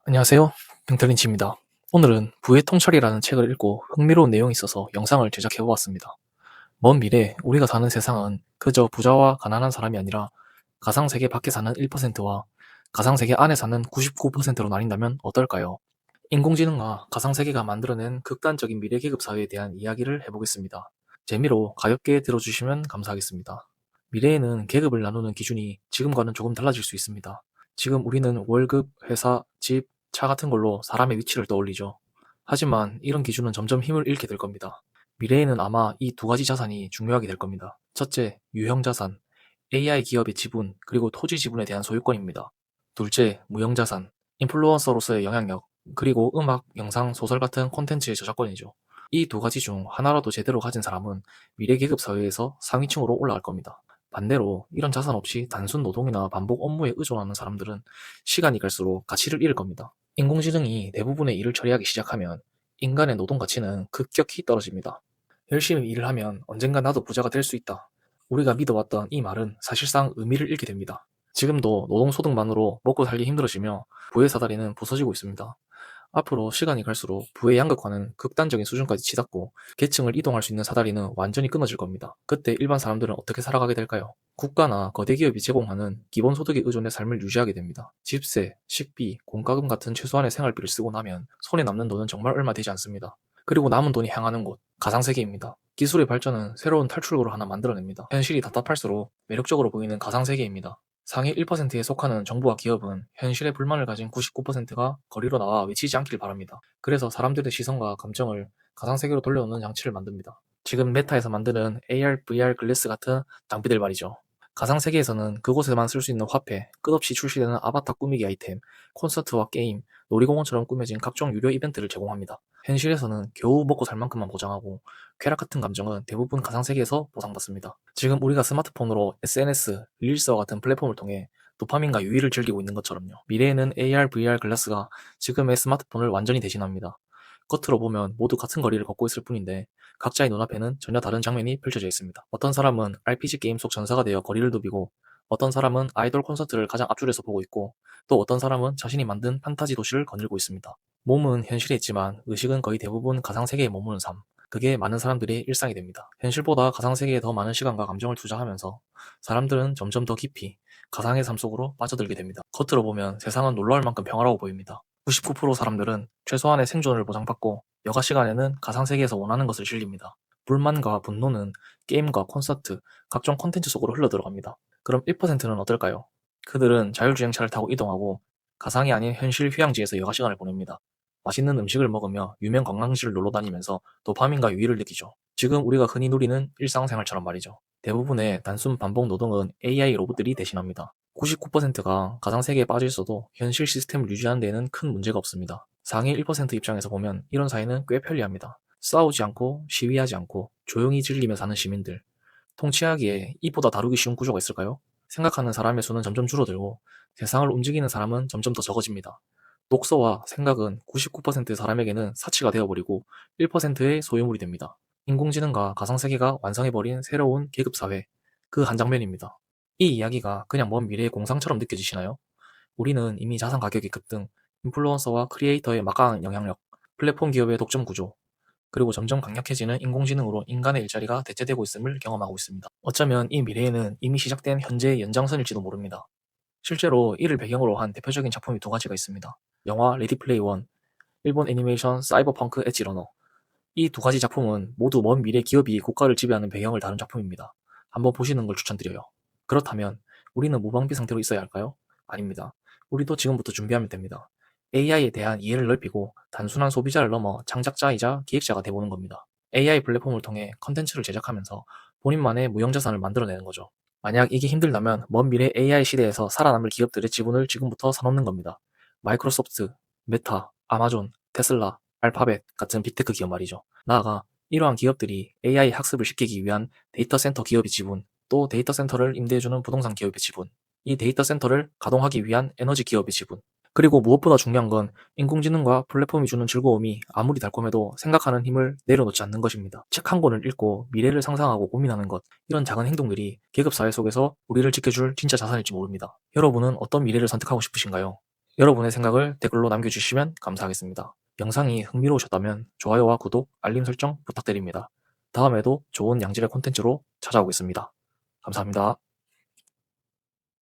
안녕하세요. 뱅털린치입니다. 오늘은 부의 통찰이라는 책을 읽고 흥미로운 내용이 있어서 영상을 제작해보았습니다. 먼 미래 우리가 사는 세상은 그저 부자와 가난한 사람이 아니라 가상세계 밖에 사는 1%와 가상세계 안에 사는 99%로 나뉜다면 어떨까요? 인공지능과 가상세계가 만들어낸 극단적인 미래 계급 사회에 대한 이야기를 해보겠습니다. 재미로 가볍게 들어주시면 감사하겠습니다. 미래에는 계급을 나누는 기준이 지금과는 조금 달라질 수 있습니다. 지금 우리는 월급, 회사, 집, 차 같은 걸로 사람의 위치를 떠올리죠. 하지만 이런 기준은 점점 힘을 잃게 될 겁니다. 미래에는 아마 이 두 가지 자산이 중요하게 될 겁니다. 첫째, 유형자산, AI 기업의 지분, 그리고 토지 지분에 대한 소유권입니다. 둘째, 무형자산, 인플루언서로서의 영향력, 그리고 음악, 영상, 소설 같은 콘텐츠의 저작권이죠. 이 두 가지 중 하나라도 제대로 가진 사람은 미래 계급 사회에서 상위층으로 올라갈 겁니다. 반대로 이런 자산 없이 단순 노동이나 반복 업무에 의존하는 사람들은 시간이 갈수록 가치를 잃을 겁니다. 인공지능이 대부분의 일을 처리하기 시작하면 인간의 노동 가치는 급격히 떨어집니다. 열심히 일을 하면 언젠가 나도 부자가 될 수 있다. 우리가 믿어왔던 이 말은 사실상 의미를 잃게 됩니다. 지금도 노동소득만으로 먹고 살기 힘들어지며 부의 사다리는 부서지고 있습니다. 앞으로 시간이 갈수록 부의 양극화는 극단적인 수준까지 치닫고 계층을 이동할 수 있는 사다리는 완전히 끊어질 겁니다. 그때 일반 사람들은 어떻게 살아가게 될까요? 국가나 거대 기업이 제공하는 기본소득에 의존해 삶을 유지하게 됩니다. 집세, 식비, 공과금 같은 최소한의 생활비를 쓰고 나면 손에 남는 돈은 정말 얼마 되지 않습니다. 그리고 남은 돈이 향하는 곳, 가상세계입니다. 기술의 발전은 새로운 탈출구를 하나 만들어냅니다. 현실이 답답할수록 매력적으로 보이는 가상세계입니다. 상위 1%에 속하는 정부와 기업은 현실에 불만을 가진 99%가 거리로 나와 외치지 않길 바랍니다. 그래서 사람들의 시선과 감정을 가상세계로 돌려놓는 장치를 만듭니다. 지금 메타에서 만드는 AR, VR 글래스 같은 장비들 말이죠. 가상세계에서는 그곳에만 쓸 수 있는 화폐, 끝없이 출시되는 아바타 꾸미기 아이템, 콘서트와 게임, 놀이공원처럼 꾸며진 각종 유료 이벤트를 제공합니다. 현실에서는 겨우 먹고 살 만큼만 보장하고 쾌락 같은 감정은 대부분 가상세계에서 보상받습니다. 지금 우리가 스마트폰으로 SNS, 릴스와 같은 플랫폼을 통해 도파민과 유희를 즐기고 있는 것처럼요. 미래에는 AR, VR 글라스가 지금의 스마트폰을 완전히 대신합니다. 겉으로 보면 모두 같은 거리를 걷고 있을 뿐인데 각자의 눈앞에는 전혀 다른 장면이 펼쳐져 있습니다. 어떤 사람은 RPG 게임 속 전사가 되어 거리를 누비고 어떤 사람은 아이돌 콘서트를 가장 앞줄에서 보고 있고 또 어떤 사람은 자신이 만든 판타지 도시를 거닐고 있습니다. 몸은 현실에 있지만 의식은 거의 대부분 가상세계에 머무는 삶. 그게 많은 사람들의 일상이 됩니다. 현실보다 가상세계에 더 많은 시간과 감정을 투자하면서 사람들은 점점 더 깊이 가상의 삶 속으로 빠져들게 됩니다. 겉으로 보면 세상은 놀라울 만큼 평화로워 보입니다. 99% 사람들은 최소한의 생존을 보장받고 여가 시간에는 가상세계에서 원하는 것을 즐깁니다. 불만과 분노는 게임과 콘서트, 각종 콘텐츠 속으로 흘러들어갑니다. 그럼 1%는 어떨까요? 그들은 자율주행차를 타고 이동하고 가상이 아닌 현실 휴양지에서 여가 시간을 보냅니다. 맛있는 음식을 먹으며 유명 관광지를 놀러 다니면서 도파민과 유의를 느끼죠. 지금 우리가 흔히 누리는 일상생활처럼 말이죠. 대부분의 단순 반복 노동은 AI 로봇들이 대신합니다. 99%가 가상세계에 빠져 있어도 현실 시스템을 유지하는 데에는 큰 문제가 없습니다. 상위 1% 입장에서 보면 이런 사회는 꽤 편리합니다. 싸우지 않고 시위하지 않고 조용히 즐기며 사는 시민들. 통치하기에 이보다 다루기 쉬운 구조가 있을까요? 생각하는 사람의 수는 점점 줄어들고 세상을 움직이는 사람은 점점 더 적어집니다. 독서와 생각은 99%의 사람에게는 사치가 되어버리고 1%의 소유물이 됩니다. 인공지능과 가상세계가 완성해버린 새로운 계급사회, 그 한 장면입니다. 이 이야기가 그냥 먼 미래의 공상처럼 느껴지시나요? 우리는 이미 자산 가격이 급등, 인플루언서와 크리에이터의 막강한 영향력, 플랫폼 기업의 독점 구조, 그리고 점점 강력해지는 인공지능으로 인간의 일자리가 대체되고 있음을 경험하고 있습니다. 어쩌면 이 미래에는 이미 시작된 현재의 연장선일지도 모릅니다. 실제로 이를 배경으로 한 대표적인 작품이 두 가지가 있습니다. 영화 레디 플레이 원, 일본 애니메이션 사이버펑크 엣지 러너. 이 두 가지 작품은 모두 먼 미래 기업이 국가를 지배하는 배경을 다룬 작품입니다. 한번 보시는 걸 추천드려요. 그렇다면 우리는 무방비 상태로 있어야 할까요? 아닙니다. 우리도 지금부터 준비하면 됩니다. AI에 대한 이해를 넓히고 단순한 소비자를 넘어 창작자이자 기획자가 돼보는 겁니다. AI 플랫폼을 통해 컨텐츠를 제작하면서 본인만의 무형자산을 만들어내는 거죠. 만약 이게 힘들다면 먼 미래 AI 시대에서 살아남을 기업들의 지분을 지금부터 사놓는 겁니다. 마이크로소프트, 메타, 아마존, 테슬라, 알파벳 같은 빅테크 기업 말이죠. 나아가 이러한 기업들이 AI 학습을 시키기 위한 데이터 센터 기업의 지분, 또 데이터 센터를 임대해주는 부동산 기업의 지분, 이 데이터 센터를 가동하기 위한 에너지 기업의 지분, 그리고 무엇보다 중요한 건 인공지능과 플랫폼이 주는 즐거움이 아무리 달콤해도 생각하는 힘을 내려놓지 않는 것입니다. 책 한 권을 읽고 미래를 상상하고 고민하는 것, 이런 작은 행동들이 계급사회 속에서 우리를 지켜줄 진짜 자산일지 모릅니다. 여러분은 어떤 미래를 선택하고 싶으신가요? 여러분의 생각을 댓글로 남겨주시면 감사하겠습니다. 영상이 흥미로우셨다면 좋아요와 구독, 알림 설정 부탁드립니다. 다음에도 좋은 양질의 콘텐츠로 찾아오겠습니다. 감사합니다.